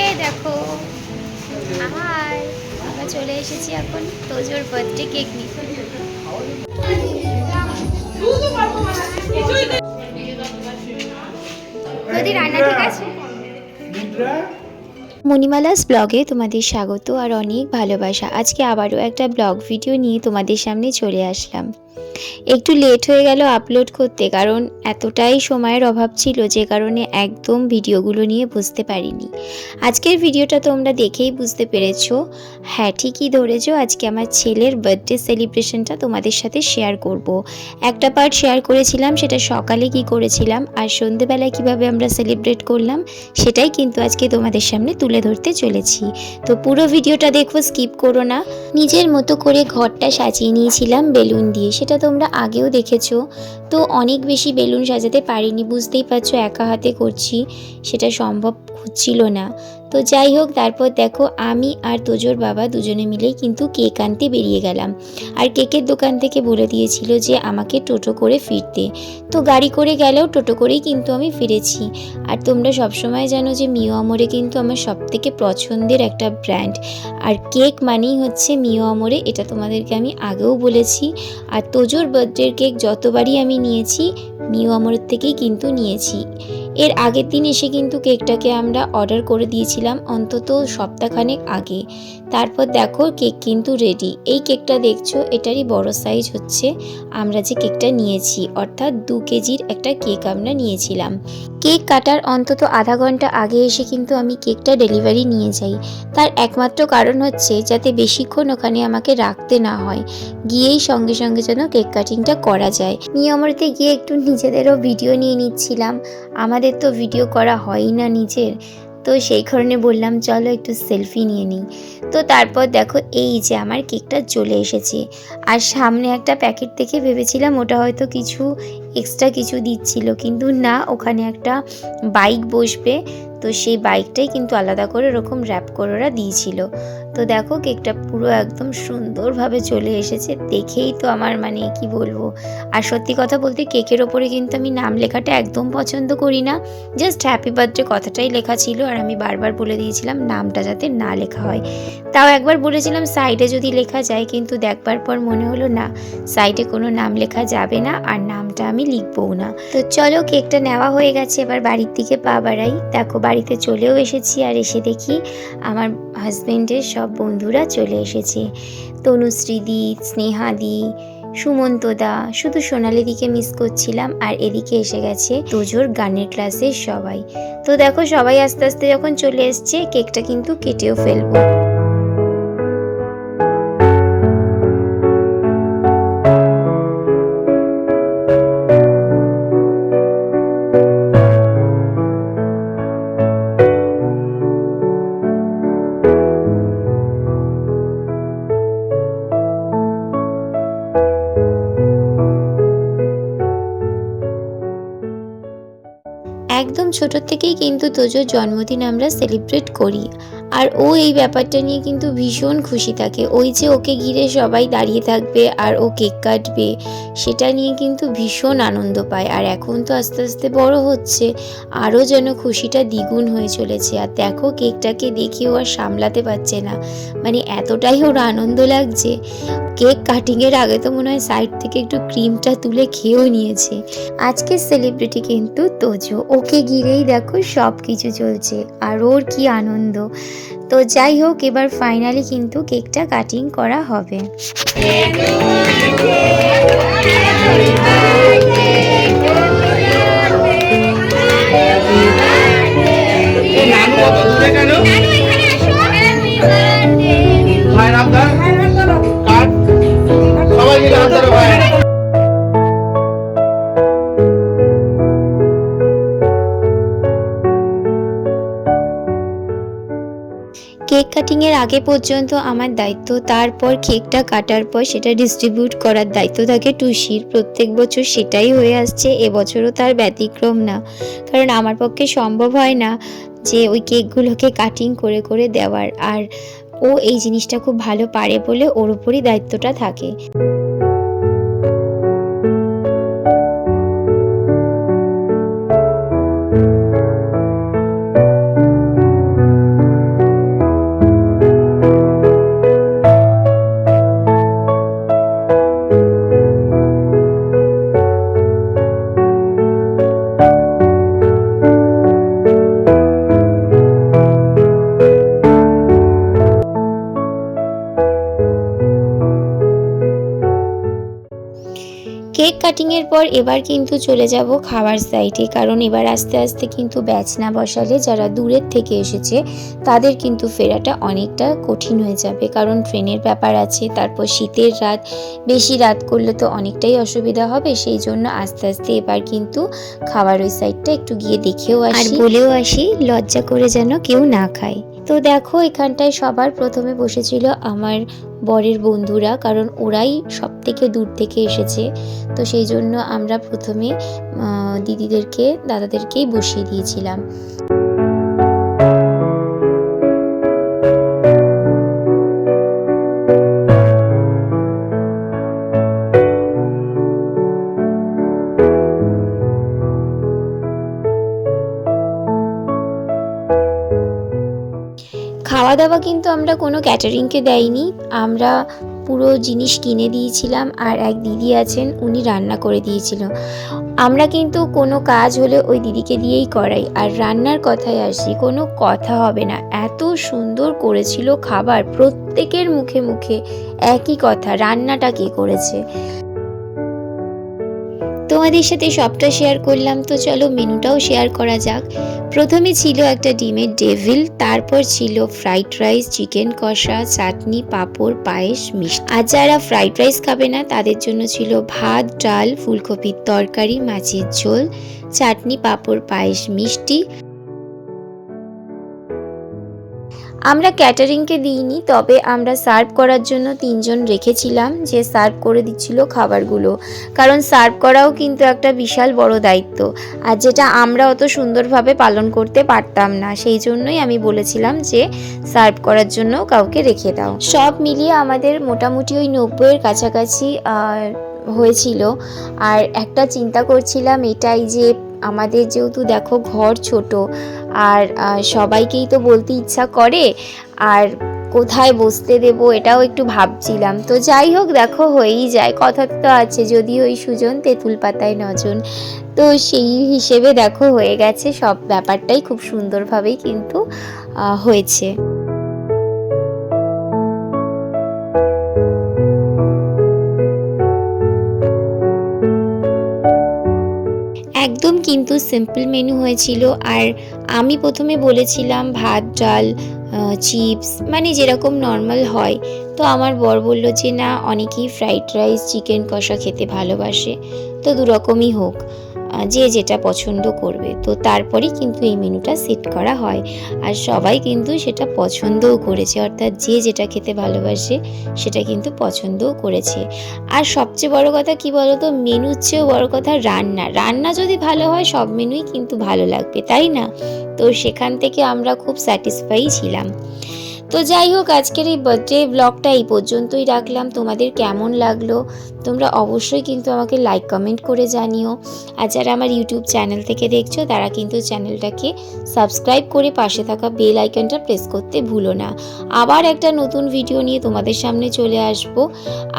এই দেখো, হাই, আমরা চলে এসেছি এখন তোজোর বার্থডে কেক নিতে। যদি রান্না ঠিক আছে। মণিমালাস ব্লগে তোমাদের স্বাগত আর অনেক ভালোবাসা। আজকে আবারও একটা ব্লগ ভিডিও নিয়ে তোমাদের সামনে চলে আসলাম। একটু লেট হয়ে গেল আপলোড করতে, কারণ এতটাই সময়ের অভাব ছিল যে কারণে একদম ভিডিওগুলো নিয়ে বুঝতে পারিনি। আজকের ভিডিওটা তোমরা দেখেই বুঝতে পেরেছো। হ্যাঁ, ঠিকই ধরেছো, আজকে আমার ছেলের বার্থডে সেলিব্রেশনটা তোমাদের সাথে শেয়ার করব। একটা পার্ট শেয়ার করেছিলাম, সেটা সকালে কি করেছিলাম আর সন্ধেবেলায় কিভাবে আমরা সেলিব্রেট করলাম, সেটাই কিন্তু আজকে তোমাদের সামনে তুলে ধরতে চলেছি। তো পুরো ভিডিওটা দেখো, স্কিপ করো না। নিজের মতো করে ঘরটা সাজিয়ে নিয়েছিলাম বেলুন দিয়ে, সেটা তোমরা আগেও দেখেছো। তো অনেক বেশি বেলুন সাজাতে পারিনি, বুঝতেই পারছো একা হাতে করছি, সেটা সম্ভব হচ্ছিল না। তো যাই হোক, তারপর দেখো আমি আর তোজোর বাবা দুজনে মিলেই কিন্তু কেক আনতে বেরিয়ে গেলাম। আর কেকের দোকান থেকে বলে দিয়েছিল যে আমাকে টোটো করে ফিরতে। তো গাড়ি করে গেলেও টোটো করেই কিন্তু আমি ফিরেছি। আর তোমরা সবসময় জানো যে মিও আমোরে কিন্তু আমার সবথেকে পছন্দের একটা ব্র্যান্ড। আর কেক মানেই হচ্ছে মিও আমোরে, এটা তোমাদেরকে আমি আগেও বলেছি। আর তোজোর বার্থডের কেক যতবারই আমি নিয়েছি মিও আমোরের থেকেই কিন্তু নিয়েছি। এর আগের দিন এসে কিন্তু কেকটাকে আমরা অর্ডার করে দিয়েছিলাম অন্তত সপ্তাহখানেক আগে। তারপর দেখো কেক কিন্তু রেডি। এই কেকটা দেখছো, এটারই বড় সাইজ হচ্ছে আমরা যে কেকটা নিয়েছি, অর্থাৎ 2 কেজির একটা কেক আমরা নিয়েছিলাম। কেক কাটার অন্তত আধা ঘন্টা আগে এসে কিন্তু আমি কেকটা ডেলিভারি নিয়ে যাই। তার একমাত্র কারণ হচ্ছে যাতে বেশিক্ষণ ওখানে আমাকে রাখতে না হয়, গিয়েই সঙ্গে সঙ্গে যেন কেক কাটিংটা করা যায়। নিয়মরতে গিয়ে একটু নিজেদেরও ভিডিও নিয়ে নিচ্ছিলাম, আমাদের তো ভিডিও করা হয়ই না নিজের। তো সেই কারণে বললাম চলো একটু সেলফি নিয়ে নিই। তো তারপর দেখো এই যে আমার কেকটা চলে এসেছে। আর সামনে একটা প্যাকেট দেখে ভেবেছিলাম ওটা হয়তো কিছু এক্সট্রা কিছু দিচ্ছিল, কিন্তু না, ওখানে একটা বাইক বসবে, তো সেই বাইকটাই কিন্তু আলাদা করে ওরকম র্যাপ করে ওরা দিয়েছিল। তো দেখো কেকটা পুরো একদম সুন্দরভাবে চলে এসেছে, দেখেই তো আমার মানে কি বলবো। আর সত্যি কথা বলতে কেকের ওপরে কিন্তু আমি নাম লেখাটা একদম পছন্দ করি না, জাস্ট হ্যাপি বার্থডে কথাটাই লেখা ছিল। আর আমি বারবার বলে দিয়েছিলাম নামটা যাতে না লেখা হয়। তাও একবার বলেছিলাম সাইডে যদি লেখা যায়, কিন্তু দেখবার পর মনে হলো না, সাইডে কোনো নাম লেখা যাবে না আর নামটা আমি লিখবও না। তো চলো, কেকটা নেওয়া হয়ে গেছে, এবার বাড়ির দিকে পা বাড়াই। দেখো বাড়িতে চলেও এসেছি, আর এসে দেখি আমার হাজবেন্ডের সব বন্ধুরা চলে এসেছে। তনুশ্রীদি, স্নেহাদি, সুমন্তদা, শুধু সোনালিদিকে মিস করছিলাম। আর এদিকে এসে গেছে তোজোর গানের ক্লাসের সবাই। তো দেখো সবাই আস্তে আস্তে যখন চলে এসছে, কেকটা কিন্তু কেটেও ফেলবো। একদম ছোট থেকেই কিন্তু তোজোর জন্মদিন আমরা সেলিব্রেট করি। আর ও এই ব্যাপারটা নিয়ে কিন্তু ভীষণ খুশি থাকে। ওই যে ওকে ঘিরে সবাই দাঁড়িয়ে থাকবে আর ও কেক কাটবে, সেটা নিয়ে কিন্তু ভীষণ আনন্দ পায়। আর এখন তো আস্তে আস্তে বড় হচ্ছে, আরও যেন খুশিটা দ্বিগুণ হয়ে চলেছে। আর দেখো কেকটাকে দেখে ও আর সামলাতে পারছে না, মানে এতটাই ওর আনন্দ লাগছে। কেক কাটিংয়ের আগে তো মনে হয় সাইড থেকে একটু ক্রিমটা তুলে খেয়েও নিয়েছে। আজকের সেলিব্রিটি কিন্তু তোজো, ওকে ঘিরেই দেখো সব কিছু চলছে আর ওর কি আনন্দ। তো যাই হোক, এবার ফাইনালি কিন্তু কেকটা কাটিং করা হবে। কেক কাটিংয়ের আগে পর্যন্ত আমার দায়িত্ব, তারপর কেকটা কাটার পর সেটা ডিস্ট্রিবিউট করার দায়িত্ব থাকে টুসির। প্রত্যেক বছর সেটাই হয়ে আসছে, এবছরও তার ব্যতিক্রম না। কারণ আমার পক্ষে সম্ভব হয় না যে ওই কেকগুলোকে কাটিং করে করে দেওয়ার। আর ও এই জিনিসটা খুব ভালো পারে বলে ওর উপরই দায়িত্বটা থাকে। কাটিংয়ের পর এবার কিন্তু চলে যাব খাওয়ার সাইডে, কারণ এবার আস্তে আস্তে কিন্তু ব্যাচ না বসালে যারা দূরের থেকে এসেছে তাদের কিন্তু ফেরাটা অনেকটা কঠিন হয়ে যাবে, কারণ ট্রেনের ব্যাপার আছে, তারপর শীতের রাত, বেশি রাত করলে তো অনেকটাই অসুবিধা হবে। সেই জন্য আস্তে আস্তে এবার কিন্তু খাওয়ার ওই সাইডটা একটু গিয়ে দেখেও আসি, বলেও আসি, লজ্জা করে যেন কেউ না খায়। তো দেখো এখানটায় সবার প্রথমে বসেছিল আমার বরের বন্ধুরা, কারণ ওরাই সব থেকে দূর থেকে এসেছে। তো সেই জন্য আমরা প্রথমে দিদিদেরকে, দাদাদেরকেই বসিয়ে দিয়েছিলাম। খাওয়া দাওয়া কিন্তু আমরা কোনো ক্যাটারিংকে দেইনি, আমরা পুরো জিনিস কিনে দিয়েছিলাম। আর এক দিদি আছেন, উনি রান্না করে দিয়েছিল। আমরা কিন্তু কোনো কাজ হলে ওই দিদিকে দিয়েই করাই। আর রান্নার কথায় আসি, কোনো কথা হবে না, এত সুন্দর করেছিল খাবার, প্রত্যেকের মুখে মুখে একই কথা, রান্নাটা কে করেছে। তোমাদের সাথে সবটা শেয়ার করলাম, তো চলো মেনুটাও শেয়ার করা যাক। প্রথমে ছিল একটা ডিমের ডেভিল, তারপর ছিল ফ্রাইড রাইস, চিকেন কষা, চাটনি, পাঁপড়, পায়েস, মিষ্টি। আর যারা ফ্রাইড রাইস খাবে না তাদের জন্য ছিল ভাত, ডাল, ফুলকপির তরকারি, মাছের ঝোল, চাটনি, পাঁপড়, পায়েস, মিষ্টি। আমরা ক্যাটারিংকে দিইনি, তবে আমরা সার্ভ করার জন্য 3 জন রেখেছিলাম, যে সার্ভ করে দিচ্ছিল খাবারগুলো, কারণ সার্ভ করাও কিন্তু একটা বিশাল বড় দায়িত্ব, আর যেটা আমরা অত সুন্দরভাবে পালন করতে পারতাম না। সেই জন্যই আমি বলেছিলাম যে সার্ভ করার জন্য কাউকে রেখে দাও। সব মিলিয়ে আমাদের মোটামুটি ওই 90-এর কাছাকাছি হয়েছিল। আর একটা চিন্তা করছিলাম এটাই, যে আমাদের যেহেতু দেখো ঘর ছোট, আর সবাইকেই তো বলতে ইচ্ছা করে, আর কোথায় বসতে দেব এটাও একটু ভাবছিলাম। তো যাই হোক, দেখো হয়েই যায়, কথা তো আছে, যদি ওই সুজন তেঁতুল পাতায় নজন। তো সেই হিসেবে দেখো হয়ে গেছে, সব ব্যাপারটাই খুব সুন্দরভাবেই কিন্তু হয়েছে। একদম কিন্তু সিম্পল মেনু হয়েছিল। আর আমি প্রথমে বলেছিলাম ভাত, ডাল, চিপস, মানে যেরকম নর্মাল হয়। তো আমার বর বলল যে না, অনেকেই ফ্রাইড রাইস, চিকেন কষা খেতে ভালোবাসে, তো দুরকমই হোক, যে যেটা পছন্দ করবে। তো তারপরেই কিন্তু এই মেনুটা সেট করা হয়, আর সবাই কিন্তু সেটা পছন্দও করেছে, অর্থাৎ যে যেটা খেতে ভালোবাসে সেটা কিন্তু পছন্দও করেছে। আর সবচেয়ে বড় কথা কি বলতো, মেনুর চেয়েও বড় কথা রান্না যদি ভালো হয় সব মেনুই কিন্তু ভালো লাগবে, তাই না? তো সেখান থেকে আমরা খুব স্যাটিসফাই ছিলাম। তো যাই হোক, আজকের এই বার্থডে ব্লগটা এই পর্যন্তই রাখলাম। তোমাদের কেমন লাগলো তোমরা অবশ্যই কিন্তু আমাকে লাইক কমেন্ট করে জানিও। আর যারা আমার ইউটিউব চ্যানেল থেকে দেখছো তারা কিন্তু চ্যানেলটাকে সাবস্ক্রাইব করে পাশে থাকা বেল আইকনটা প্রেস করতে ভুলো না। আবার একটা নতুন ভিডিও নিয়ে তোমাদের সামনে চলে আসবো।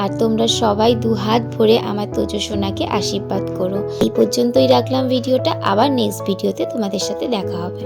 আর তোমরা সবাই দুহাত ভরে আমার তোজসোনাকে আশীর্বাদ করো। এই পর্যন্তই রাখলাম ভিডিওটা, আবার নেক্সট ভিডিওতে তোমাদের সাথে দেখা হবে।